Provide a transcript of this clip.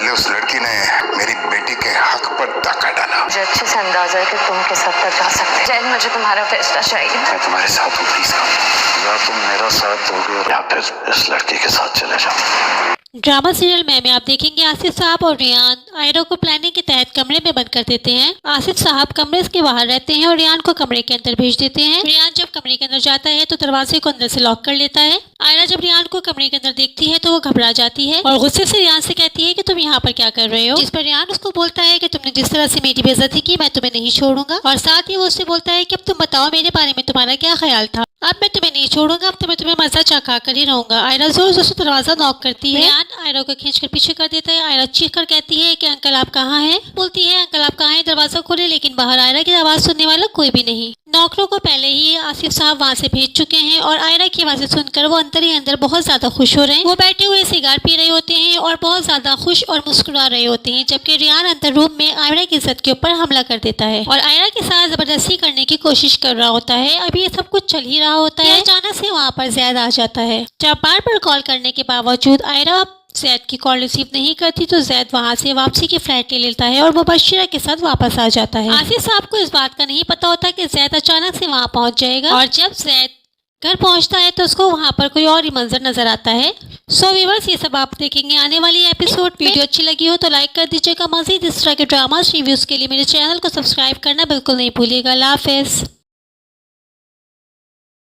पहले उस लड़की ने मेरी बेटी के हक पर डाका डाला। मुझे अच्छे से अंदाजा है कि तुम किस हद तक जा सकते हो। जैन, मुझे तुम्हारा फैसला चाहिए। मैं तुम्हारे साथ हूँ, प्लीज या तुम मेरा साथ दोगे या फिर इस लड़की के साथ चले जाओ। ड्रामा सीरियल में आप देखेंगे आसिफ साहब और रियान आयरा को प्लानिंग के तहत कमरे में बंद कर देते हैं। आसिफ साहब कमरे के बाहर रहते हैं और रियान को कमरे के अंदर भेज देते हैं। रियान जब कमरे के अंदर जाता है तो दरवाजे को अंदर से लॉक कर लेता है। आयरा जब रियान को कमरे के अंदर देखती है तो वो घबरा जाती है और गुस्से से रियान से कहती है कि तुम यहाँ पर क्या कर रहे हो, जिस पर रियान उसको बोलता है कि तुमने जिस तरह से मेरी बेइज्जती की मैं तुम्हें नहीं छोड़ूंगा। और साथ ही वो उससे बोलता है कि अब तुम बताओ मेरे बारे में तुम्हारा क्या ख्याल था, अब मैं तुम्हें नहीं छोड़ूंगा, अब मैं तुम्हें मजा चखा कर ही रहूंगा। आयरा जोर जोर से दरवाजा नॉक करती है। रियान आयरा को खींचकर पीछे कर देता है। आयरा चीख कर कहती है कि अंकल आप कहाँ हैं। बोलती है अंकल आप कहाँ हैं, दरवाजा खोले, लेकिन बाहर आयरा की आवाज सुनने वाला कोई भी नहीं। नौकरों को पहले ही आसिफ साहब वहाँ से भेज चुके हैं और आयरा की आवाज़ें सुनकर वो अंदर ही अंदर बहुत ज्यादा खुश हो रहे हैं। वो बैठे हुए सिगार पी रहे होते हैं और बहुत ज्यादा खुश और मुस्कुरा रहे होते हैं, जबकि रियान अंदर रूम में आयरा की इज्जत के ऊपर हमला कर देता है और आयरा के साथ जबरदस्ती करने की कोशिश कर रहा होता है। अभी ये सब कुछ चल ही रहा होता है, अचानक से वहाँ पर ज़ैद आ जाता है। जब बार बार कॉल करने के बावजूद आयरा ज़ैद की कॉल रिसीव नहीं करती तो ज़ैद वहाँ से वापसी की फ्लाइट ले लेता है और मुबश्शिरा के साथ वापस आ जाता है। आसिफ साहब को इस बात का नहीं पता होता कि ज़ैद अचानक से वहाँ पहुँच जाएगा और जब ज़ैद घर पहुँचता है तो उसको वहाँ पर कोई और ही मंजर नजर आता है। सो व्यूअर्स, ये सब आप देखेंगे आने वाली एपिसोड। वीडियो अच्छी लगी हो तो लाइक कर दीजिएगा। मज़ीद इस तरह के ड्रामास रिव्यूज़ के लिए मेरे चैनल को सब्सक्राइब करना बिल्कुल नहीं भूलिएगा। अल्लाह हाफ़िज़।